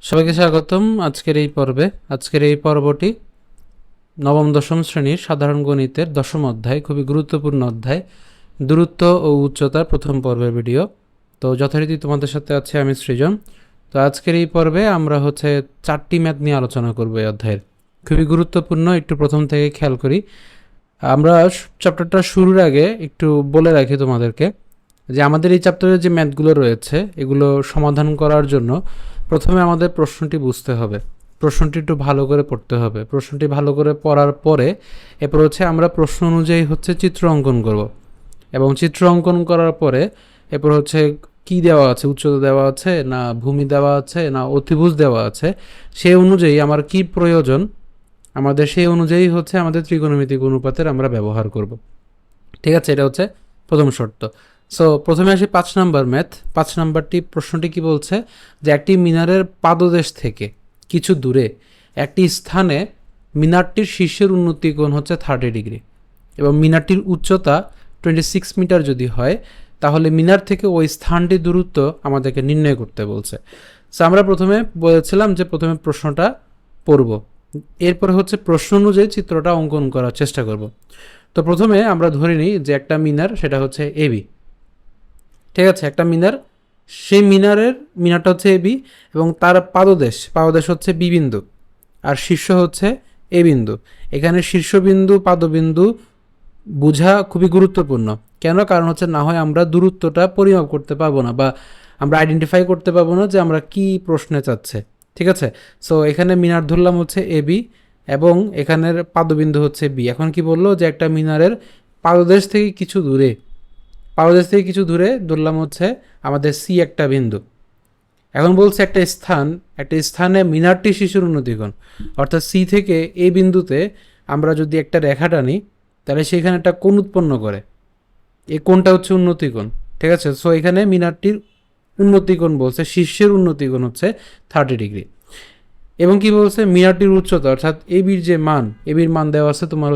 সবাইকে স্বাগতম আজকের এই পর্বে। আজকের এই পর্বটি নবম দশম শ্রেণীর সাধারণ গণিতের দশম অধ্যায়, খুবই গুরুত্বপূর্ণ অধ্যায়, দূরত্ব ও উচ্চতার প্রথম পর্বের ভিডিও। তো যথারীতি তোমাদের সাথে আছে আমি সৃজন। তো আজকের এই পর্বে আমরা চারটি ম্যাথ নিয়ে আলোচনা করব। এই অধ্যায়ের খুবই গুরুত্বপূর্ণ, একটু প্রথম থেকে খেয়াল করি। আমরা চ্যাপ্টারটা শুরুর আগে একটু বলে রাখি তোমাদেরকে যে আমাদের এই চ্যাপ্টারে যে ম্যাথগুলো রয়েছে এগুলো সমাধান করার জন্য প্রথমে আমাদের প্রশ্নটি বুঝতে হবে, প্রশ্নটি একটু ভালো করে পড়তে হবে। প্রশ্নটি ভালো করে পড়ার পরে এরপর আমরা প্রশ্ন অনুযায়ী চিত্র অঙ্কন করব, এবং চিত্র অঙ্কন করার পরে এরপর কি দেওয়া আছে, উচ্চতা দেওয়া আছে না ভূমি দেওয়া আছে না অতিভুজ দেওয়া আছে, সেই অনুযায়ী আমার কি প্রয়োজন আমাদের সেই অনুযায়ী আমাদের ত্রিকোণমিতিক অনুপাতের আমরা ব্যবহার করব। ঠিক আছে, এটা প্রথম শর্ত। সো প্রথমে আসি 5 নাম্বার ম্যাথ। 5 নাম্বারটি প্রশ্নটি কি বলছে যে একটি মিনারের পাদদেশ থেকে কিছু দূরে একটি স্থানে মিনারটির শীর্ষের উন্নতি কোণ 30 ডিগ্রি এবং মিনারটির উচ্চতা 26 মিটার যদি হয়, তাহলে মিনার থেকে ওই স্থানটির দূরত্ব আমাদেরকে নির্ণয় করতে বলছে। সো আমরা প্রথমে বলেছিলাম যে প্রথমে প্রশ্নটা পড়ব, এরপরে প্রশ্ন অনুযায়ী চিত্রটা অঙ্কন করার চেষ্টা করব। তো প্রথমে আমরা ধরে নিই যে একটা মিনার, সেটা এবি। ঠিক আছে, একটা মিনার, সেই মিনারটা এবি এবং তার পাদদেশ বি বিন্দু আর শীর্ষ এ বিন্দু। এখানে শীর্ষবিন্দু পাদবিন্দু বোঝা খুবই গুরুত্বপূর্ণ। কেন? কারণ না হয় আমরা দূরত্বটা পরিমাপ করতে পারবো না, বা আমরা আইডেন্টিফাই করতে পারবো না যে আমরা কি প্রশ্নে চাচ্ছে। ঠিক আছে, সো এখানে মিনার ধরলাম এবি এবং এখানের পাদবিন্দু বি। এখন কি বললো যে একটা মিনারের পাদদেশ থেকে কিছু দূরে ধরলাম আমাদের সি একটা বিন্দু। এখন বলছে একটা স্থানে মিনারটি শিশুর উন্নতিকোণ, অর্থাৎ সি থেকে এই বিন্দুতে আমরা যদি একটা রেখা টানি তাহলে সেখানে একটা কোণ উৎপন্ন করে, এই কোণটা উন্নতিকোণ। ঠিক আছে, সো এখানে মিনারটির উন্নতিকোণ বলছে, শীর্ষের উন্নতিকোণ 30 ডিগ্রি। এবং কি বলছে মিনারটির উচ্চতা, অর্থাৎ এবির যে মান, এবির মান দেওয়া আছে তোমার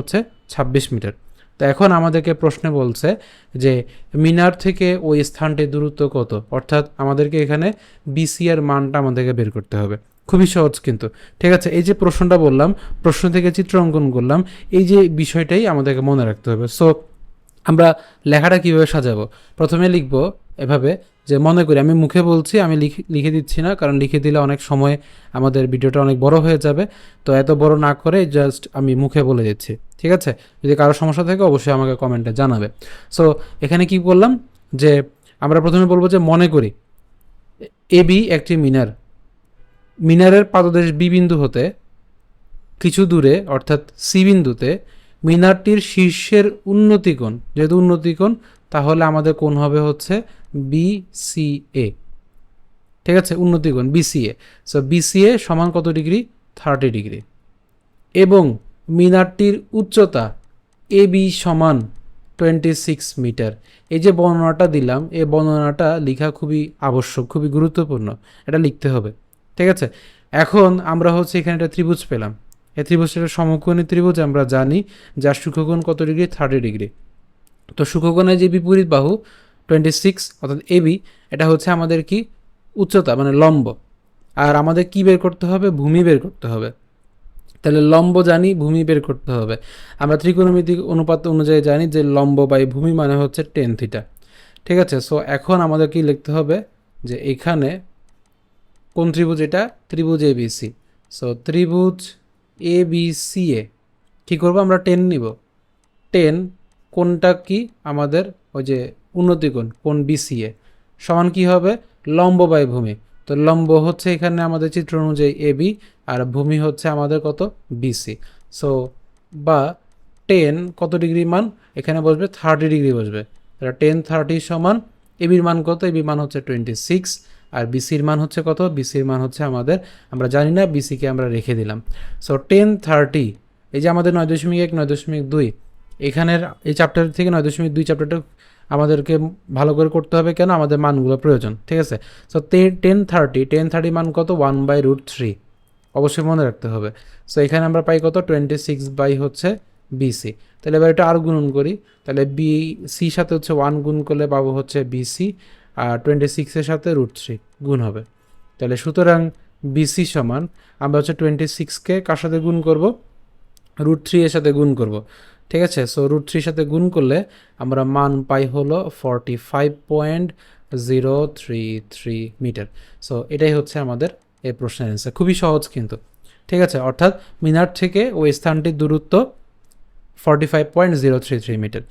26 মিটার। তো এখন আমাদেরকে প্রশ্নে বলছে যে মিনার থেকে ওই স্থানটির দূরত্ব কত, অর্থাৎ আমাদেরকে এখানে বিসি এর মানটা আমাদেরকে বের করতে হবে। খুবই সহজ কিন্তু। ঠিক আছে, এই যে প্রশ্নটা বললাম, প্রশ্ন থেকে চিত্র অঙ্কন করলাম, এই যে বিষয়টাই আমাদেরকে মনে রাখতে হবে। সো আমরা লেখাটা কিভাবে সাজাবো, প্রথমে লিখবো এভাবে যে মনে করি, আমি মুখে বলছি, আমি লিখে দিচ্ছি না, কারণ লিখে দিলে অনেক সময় আমাদের ভিডিওটা অনেক বড় হয়ে যাবে। তো এত বড় না করে জাস্ট আমি মুখে বলে দিচ্ছি। ঠিক আছে, যদি কারো সমস্যা থাকে অবশ্যই আমাকে কমেন্টে জানাবে। সো এখানে কি বললাম যে আমরা প্রথমে বলবো যে মনে করি এবি একটি মিনারের পাদদেশ বি বিন্দু হতে কিছু দূরে, অর্থাৎ সি বিন্দুতে মিনারটির শীর্ষের উন্নতিকোণ, যেহেতু উন্নতিকোণ তাহলে আমাদের কোণ হবে বিসিএ। ঠিক আছে, উন্নতিকোণ বিসিএ। সো বিসিএ সমান কত ডিগ্রি? 30 ডিগ্রি। এবং মিনারটির উচ্চতা এবি সমান 26 মিটার। এই যে বর্ণনাটা দিলাম, এই বর্ণনাটা লেখা খুবই আবশ্যক, খুবই গুরুত্বপূর্ণ, এটা লিখতে হবে। ঠিক আছে, এখন আমরা এখানে একটা ত্রিভুজ পেলাম। এই ত্রিভুজটা সমকোণী ত্রিভুজ, আমরা জানি যার সূক্ষ্মকোণ কত ডিগ্রি? 30 ডিগ্রি। তো সূক্ষ্মকোণের যে বিপরীত বাহু 26 অর্থাৎ এবি, এটা আমাদের কি উচ্চতা, মানে লম্ব। আর আমাদের কি বের করতে হবে? ভূমি বের করতে হবে। তাহলে লম্ব জানি, ভূমি বের করতে হবে। আমরা ত্রিকোণমিতিক অনুপাত অনুযায়ী জানি যে লম্ব বাই ভূমি মানে tan থিটা। ঠিক আছে, সো এখন আমাদের কি লিখতে হবে যে এখানে কোন ত্রিভুজ? এটা ত্রিভুজ এবিসি। সো ত্রিভুজ এবিসি এ কী করবো? আমরা টেন নিব। টেন কোনটা কি আমাদের ওই যে উন্নতিকোণ, কোণ বিসিএ সমান কি হবে? লম্ব বাই ভূমি। তো লম্ব এখানে আমাদের চিত্র অনুযায়ী এবি, আর ভূমি আমাদের কত? বিসি। সো বা টেন কত ডিগ্রি মান এখানে বসবে? 30 ডিগ্রি বসবে। তাহলে 10/30 সমান এবির মান কত? এবির মান 26, আর বিসির মান কত? বিসির মান আমাদের, আমরা জানি না, বিসিকে আমরা রেখে দিলাম। সো 10/30, এই যে আমাদের 9.1 9.2, এখানের এই চ্যাপ্টার থেকে 9.2 চ্যাপ্টারটা আমাদেরকে ভালো করে করতে হবে। কেন? আমাদের মানগুলো প্রয়োজন। ঠিক আছে, সো 10/30 মান কত? 1/√3, অবশ্যই মনে রাখতে হবে। সো এখানে আমরা পাই কত? 26 বাই বিসি। তাহলে এবার এটা আর গুণন করি, তাহলে বিসির সাথে 1 গুণ করলে পাবো বিসি, আর 26-এর সাথে √3 গুণ হবে। তাহলে সুতরাং বিসি সমান আমরা হচ্ছে 26কে কার সাথে গুণ করব, √3 এর সাথে গুণ করব। ঠিক আছে, সো √3 সাথে গুণ করলে আমরা মান পাই হলো 45.033 মিটার। সো এটাই হচ্ছে আমাদের এই প্রশ্নের অ্যান্সার। খুবই সহজ কিন্তু। ঠিক আছে, অর্থাৎ মিনার থেকে ওই স্থানটির দূরত্ব 45.033 মিটার।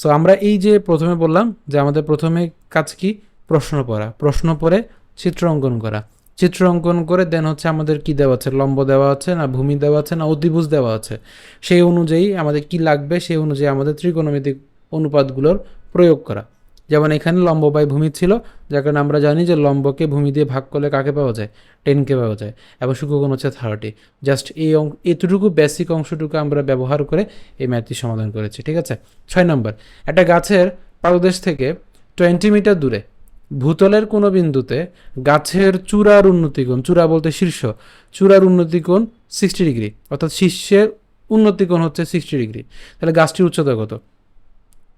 সো আমরা এই যে প্রথমে বললাম যে আমাদের প্রথমে কাজ কি, প্রশ্ন পড়া, প্রশ্ন পড়ে চিত্র অঙ্কন করা, চিত্র অঙ্কন করে দেন হচ্ছে আমাদের কি দেওয়া আছে, লম্ব দেওয়া আছে না ভূমি দেওয়া আছে না অতিভুজ দেওয়া আছে, সেই অনুযায়ী আমাদের কি লাগবে সেই অনুযায়ী আমাদের ত্রিকোণমিতিক অনুপাতগুলোর প্রয়োগ করা। যেমন এখানে লম্ব বাই ভূমি ছিল, যার কারণে আমরা জানি যে লম্বকে ভূমি দিয়ে ভাগ করলে কাকে পাওয়া যায়, 10কে পাওয়া যায়, এবং সূক্ষ্মকোণ হচ্ছে 30। জাস্ট এতটুকু বেসিক অংশটুকু আমরা ব্যবহার করে এই ম্যাথটি সমাধান করেছি। ঠিক আছে, 6 নম্বর, একটা গাছের পাদদেশ থেকে 20 মিটার দূরে ভূতলের কোনো বিন্দুতে গাছের চূড়ার উন্নতিকোণ, চূড়া বলতে শীর্ষ, চূড়ার উন্নতিকোণ 60 ডিগ্রি, অর্থাৎ শীর্ষের উন্নতিকোণ হচ্ছে 60 ডিগ্রি। তাহলে গাছটির উচ্চতা কত?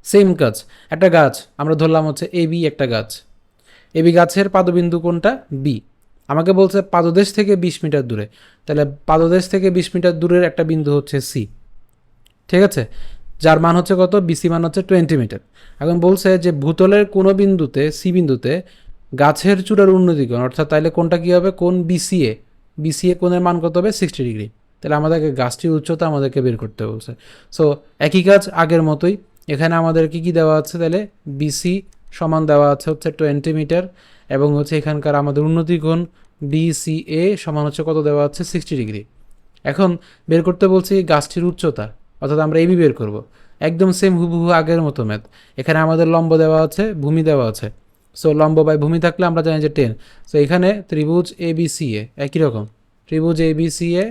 সেম কাজ, একটা গাছ আমরা ধরলাম হচ্ছে এবি, একটা গাছ এবি, গাছের পাদবিন্দু কোনটা? বি। আমাকে বলছে পাদদেশ থেকে 20 মিটার দূরে, তাহলে পাদদেশ থেকে 20 মিটার দূরের একটা বিন্দু হচ্ছে সি। ঠিক আছে, যার মান হচ্ছে কত? বিসি মান হচ্ছে 20 মিটার। এখন বলছে যে ভূতলের কোনো বিন্দুতে, সি বিন্দুতে গাছের চূড়ার উন্নতিকোণ, অর্থাৎ তাইলে কোনটা কী হবে? কোণ বিসিএ, বিসিএ কোণের মান কত হবে? 60 ডিগ্রি। তাহলে আমাদেরকে গাছটির উচ্চতা আমাদেরকে বের করতে বলছে। সো একই কাজ আগের মতোই, এখানে আমাদেরকে কি দেওয়া আছে? তাহলে বিসি সমান দেওয়া আছে হচ্ছে 20 মিটার, এবং হচ্ছে এখানকার আমাদের উন্নতিকোণ বিসিএ সমান হচ্ছে কত দেওয়া আছে? 60 ডিগ্রি। এখন বের করতে বলছি গাছটির উচ্চতা, অর্থাৎ আমরা এবি বের করব। একদম সেম হুবহু আগের মতো ম্যাথ। এখানে আমাদের লম্ব দেওয়া আছে, ভূমি দেওয়া আছে। সো লম্ব বাই ভূমি থাকলে আমরা জানি যে 10। সো এখানে ত্রিভুজ এ বি সি এ একই রকম, ত্রিভুজ এ বি সি এ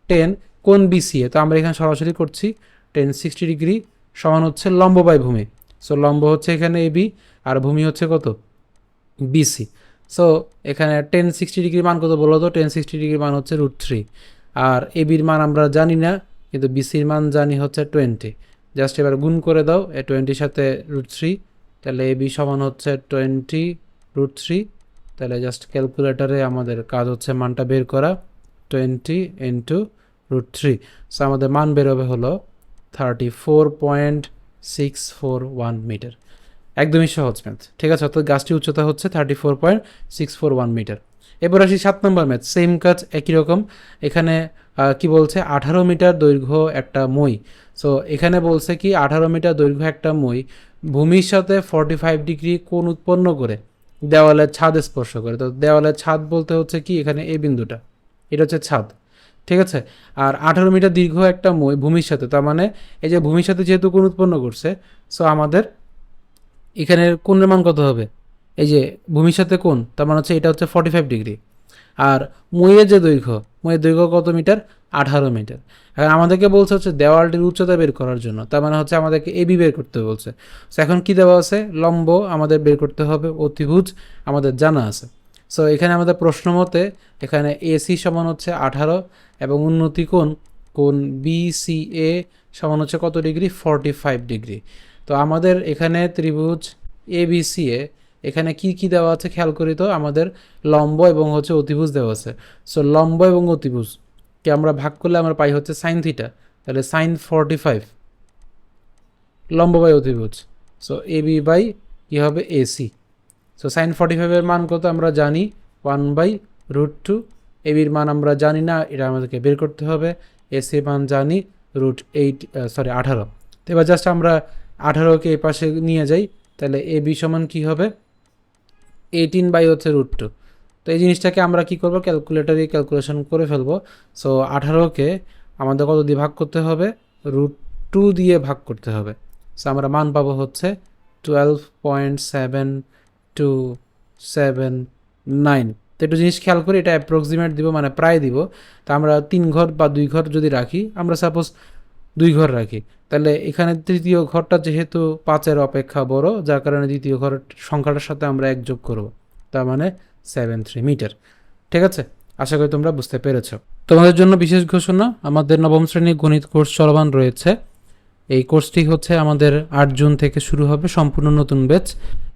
10, কোণ বিসিএ, তো আমরা এখানে সরাসরি করছি 10 60 ডিগ্রি সমান হচ্ছে লম্ব বাই ভূমি। সো লম্ব হচ্ছে এখানে এবি আর ভূমি হচ্ছে কত? বিসি। সো এখানে 10 60 ডিগ্রির মান কত বলো তো? 10 60 ডিগ্রির মান হচ্ছে √3। আর এবির মান আমরা জানি না, কিন্তু বিসির মান জানি হচ্ছে 20। জাস্ট এবার গুণ করে দাও এ 20-র সাথে √3, তাহলে এবি সমান হচ্ছে 20 √3। তাহলে জাস্ট ক্যালকুলেটারে আমাদের কাজ হচ্ছে মানটা বের করা, 20 ইন্টু √3। সো আমাদের মান বেরোবে হলো 34.641 মিটার। একদমই সহজ ম্যাথ। ঠিক আছে, অর্থাৎ গাছটির উচ্চতা হচ্ছে 34.641 মিটার। এবার আসি 7 নম্বর ম্যাথ, সেম কাজ একই রকম। এখানে কি বলছে? 18 মিটার দৈর্ঘ্য একটা মই। সো এখানে বলছে কি 18 মিটার দৈর্ঘ্য একটা মই ভূমির সাথে 45 ডিগ্রি কোণ উৎপন্ন করে দেওয়ালের ছাদ স্পর্শ করে। তো দেওয়ালের ছাদ বলতে হচ্ছে কি এখানে এই বিন্দুটা, এটা হচ্ছে ছাদ। ঠিক আছে, আর 18 মিটার দীর্ঘ একটা মই ভূমির সাথে, তার মানে এই যে ভূমির সাথে যেহেতু কোণ উৎপন্ন করছে, সো আমাদের এখানের কোণের মান কত হবে? এই যে ভূমির সাথে কোণ, তার মানে হচ্ছে এটা হচ্ছে 45 ডিগ্রি। আর মইয়ের যে দৈর্ঘ্য, মইয়ের দৈর্ঘ্য কত মিটার? 18 মিটার। এখন আমাদেরকে বলছে হচ্ছে দেওয়ালটির উচ্চতা বের করার জন্য, তার মানে হচ্ছে আমাদেরকে এবি বের করতে বলছে। সো এখন কি দেওয়া আছে? লম্ব আমাদের বের করতে হবে, অতিভুজ আমাদের জানা আছে। সো এখানে আমাদের প্রশ্ন মতে এখানে এসি সমান হচ্ছে 18 এবং উন্নতি কোণ বিসিএ সমান হচ্ছে কত ডিগ্রি? 45 ডিগ্রি। তো আমাদের এখানে ত্রিভুজ এবিসিএ এখানে কি কি দেওয়া আছে খেয়াল করি তো, আমাদের লম্ব এবং হচ্ছে অতিভুজ দেওয়া আছে। সো লম্ব এবং অতিভুজকে আমরা ভাগ করলে আমরা পাই হচ্ছে সাইন থিটা, তাহলে সাইন 45 লম্ব বাই অতিভুজ। সো এবি বাই কী হবে? এসি। সো সাইন 45-এর মান কত আমরা জানি? 1/√2। এবির মান আমরা জানি না, এটা আমাদেরকে বের করতে হবে। এসির মান জানি √18। তো এবার জাস্ট আমরা 18কে এই পাশে নিয়ে যাই, তাহলে এবি সমান কী হবে? 18/√2। তো এই জিনিসটাকে আমরা কি করব? ক্যালকুলেটারে ক্যালকুলেশন করে ফেলবো। সো 18কে আমাদের কত দিয়ে ভাগ করতে হবে? √2 দিয়ে ভাগ করতে হবে। সো আমরা মান পাবো হচ্ছে 12.7279। তো একটু জিনিস খেয়াল করি, এটা অ্যাপ্রক্সিমেট দিব, মানে প্রায় দিব। তা আমরা 3 ঘর বা 2 ঘর যদি রাখি, আমরা সাপোজ 2 ঘর রাখি, তাহলে এখানে তৃতীয় ঘরটা যেহেতু 5-এর অপেক্ষা বড়, যার কারণে দ্বিতীয় ঘরের সংখ্যাটার সাথে আমরা 1 যোগ করব, তার মানে 73 মিটার। ঠিক আছে, আশা করি তোমরা বুঝতে পেরেছ। তোমাদের জন্য বিশেষ ঘোষণা, আমাদের নবম শ্রেণীর গণিত কোর্স চলমান রয়েছে। এই কোর্সটি হচ্ছে আমাদের 8 জুন থেকে শুরু হবে, সম্পূর্ণ নতুন ব্যাচ,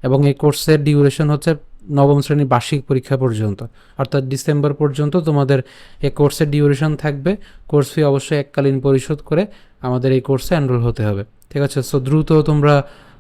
এবং এই কোর্সের ডিউরেশন হচ্ছে নবম শ্রেণী বার্ষিক পরীক্ষা পর্যন্ত, অর্থাৎ ডিসেম্বর পর্যন্ত তোমাদের এই কোর্সের ডিউরেশন থাকবে। কোর্স ফি অবশ্যই এককালীন পরিশোধ করে আমাদের এই কোর্সে এনরোল হতে হবে, ঠিক আছে? সো দ্রুত তোমরা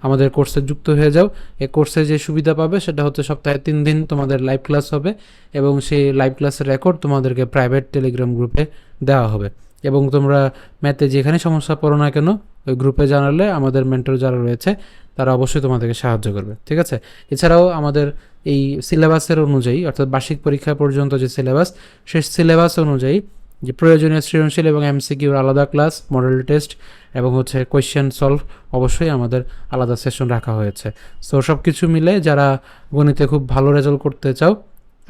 আমাদের কোর্সে যুক্ত হয়ে যাও। এই কোর্সে যে সুবিধা পাবে সেটা হচ্ছে সপ্তাহে 3 দিন তোমাদের লাইভ ক্লাস হবে, এবং সেই লাইভ ক্লাসের রেকর্ড তোমাদেরকে প্রাইভেট টেলিগ্রাম গ্রুপে দেওয়া হবে। এবং তোমরা ম্যাথে যেখানে সমস্যা পড়ো না কেন ওই গ্রুপে জানালে আমাদের মেন্টর যারা রয়েছে তারা অবশ্যই তোমাদেরকে সাহায্য করবে, ঠিক আছে? এছাড়াও আমাদের এই সিলেবাসের অনুযায়ী, অর্থাৎ বার্ষিক পরীক্ষা পর্যন্ত যে সিলেবাস, সেই সিলেবাস অনুযায়ী যে প্রয়োজনীয় সৃজনশীল এবং এমসিকিউর আলাদা ক্লাস, মডেল টেস্ট এবং হচ্ছে কোয়েশ্চেন সলভ অবশ্যই আমাদের আলাদা সেশন রাখা হয়েছে। সো সব কিছু মিলে যারা গণিতে খুব ভালো রেজাল্ট করতে চাও,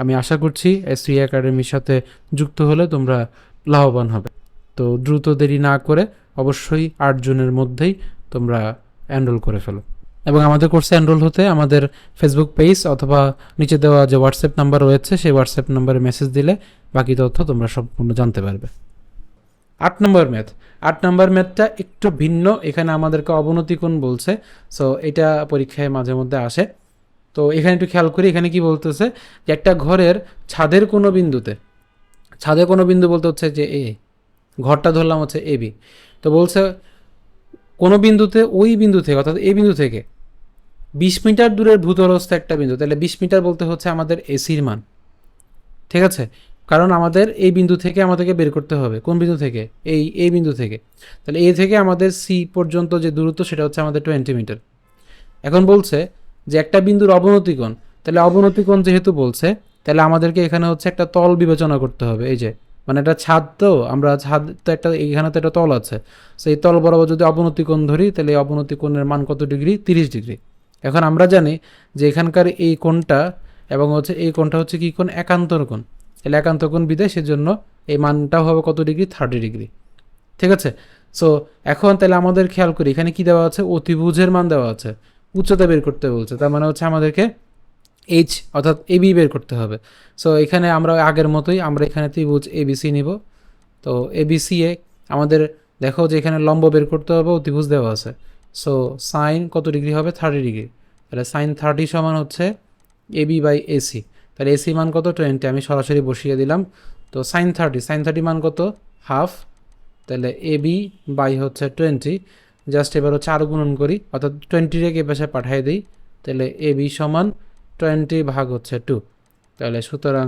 আমি আশা করছি এসি একাডেমির সাথে যুক্ত হলে তোমরা লাভবান হবে। তো দ্রুত দেরি না করে অবশ্যই 8 জুনের মধ্যেই তোমরা এনরোল করে ফেলো। এবং আমাদের কোর্সে এনরোল হতে আমাদের ফেসবুক পেজ অথবা নিচে দেওয়া যে হোয়াটসঅ্যাপ নাম্বার রয়েছে সেই হোয়াটসঅ্যাপ নাম্বারে মেসেজ দিলে বাকি তথ্য তোমরা সম্পূর্ণ জানতে পারবে। 8 নম্বর ম্যাথ। 8 নম্বর ম্যাথটা একটু ভিন্ন, এখানে আমাদেরকে অবনতি কোণ বলছে। সো এটা পরীক্ষায় মাঝে মধ্যে আসে। তো এখানে একটু খেয়াল করি, এখানে কি বলতেছে যে একটা ঘরের ছাদের কোনো বিন্দুতে, ছাদের কোনো বিন্দু বলতে হচ্ছে যে এ, ঘরটা ধরলাম হচ্ছে এ বি। তো বলছে কোনো বিন্দুতে ওই বিন্দু থেকে, অর্থাৎ এই বিন্দু থেকে 20 মিটার দূরের ভূতলস্থ একটা বিন্দু, তাহলে 20 মিটার বলতে হচ্ছে আমাদের এসির মান, ঠিক আছে? কারণ আমাদের এই বিন্দু থেকে আমাদেরকে বের করতে হবে, কোন বিন্দু থেকে? এই বিন্দু থেকে। তাহলে এ থেকে আমাদের সি পর্যন্ত যে দূরত্ব সেটা হচ্ছে আমাদের 20 মিটার। এখন বলছে যে একটা বিন্দুর অবনতি কোণ, তাহলে অবনতি কোণ যেহেতু বলছে, তাহলে আমাদেরকে এখানে হচ্ছে একটা তল বিবেচনা করতে হবে। এই যে মানে একটা ছাদ, তো আমরা ছাদ তো একটা, এখানে তো একটা তল আছে, সেই তল বরাবর যদি অবনতি কোণ ধরি তাহলে এই অবনতি কোণের মান কত ডিগ্রি? 30 ডিগ্রি। এখন আমরা জানি যে এখানকার এই কোণটা এবং হচ্ছে এই কোণটা হচ্ছে কি কোণ? একান্তর কোণ। তাহলে একান্ত কোণ বিদায়, সেজন্য এই মানটাও হবে কত ডিগ্রি? 30 ডিগ্রি, ঠিক আছে? সো এখন তাহলে আমাদের খেয়াল করি এখানে কি দেওয়া আছে? অতিভুজের মান দেওয়া আছে, উচ্চতা বের করতে বলছে, তার মানে হচ্ছে আমাদেরকে এইচ অর্থাৎ এবি বের করতে হবে। সো এখানে আমরা আগের মতোই আমরা এখানে ত্রিভুজ এবিসি নিব। তো এবিসি এ আমাদের দেখো যে এখানে লম্ব বের করতে হবে, অতিভুজ দেওয়া আছে। সো সাইন কত ডিগ্রি হবে? 30 ডিগ্রি। তাহলে সাইন 30 সমান হচ্ছে এবি বাই এসি। তাহলে এসি মান কত? 20। আমি সরাসরি বসিয়ে দিলাম। তো সাইন 30 মান কত? হাফ। তাহলে এবি বাই হচ্ছে 20। জাস্ট এবার হচ্ছে আরও গুণন করি, অর্থাৎ 20 রেখে পাশে পাঠিয়ে দিই। তাহলে এবি সমান 20 ভাগ হচ্ছে 2। তাহলে সুতরাং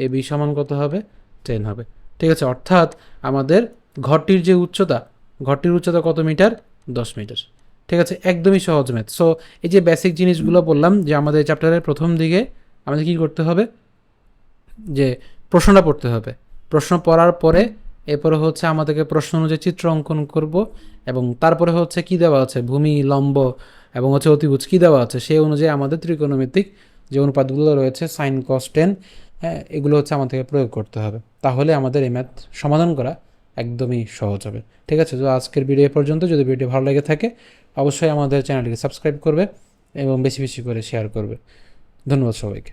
এবি সমান কত হবে? 10 হবে, ঠিক আছে? অর্থাৎ আমাদের ঘরটির যে উচ্চতা, ঘরটির উচ্চতা কত মিটার? 10 মিটার, ঠিক আছে? একদমই সহজ ম্যাথ। সো এই যে বেসিক জিনিসগুলো বললাম যে আমাদের চ্যাপ্টারের প্রথম দিকে আমাদের কী করতে হবে? যে প্রশ্নটা পড়তে হবে, প্রশ্ন পড়ার পরে এরপরে হচ্ছে আমাদেরকে প্রশ্ন অনুযায়ী চিত্র অঙ্কন করব, এবং তারপরে হচ্ছে কি দেওয়া আছে? ভূমি, লম্ব এবং হচ্ছে অতিভুজ কী দেওয়া আছে সেই অনুযায়ী আমাদের ত্রিকোণমিতিক যে অনুপাতগুলো রয়েছে সাইন কস টেন, হ্যাঁ, এগুলো হচ্ছে আমাদেরকে প্রয়োগ করতে হবে। তাহলে আমাদের এই ম্যাথ সমাধান করা একদমই সহজ হবে, ঠিক আছে? তো আজকের ভিডিও এ পর্যন্ত। যদি ভিডিও ভালো লেগে থাকে অবশ্যই আমাদের চ্যানেলটিকে সাবস্ক্রাইব করবে এবং বেশি বেশি করে শেয়ার করবে। ধন্যবাদ সবাইকে।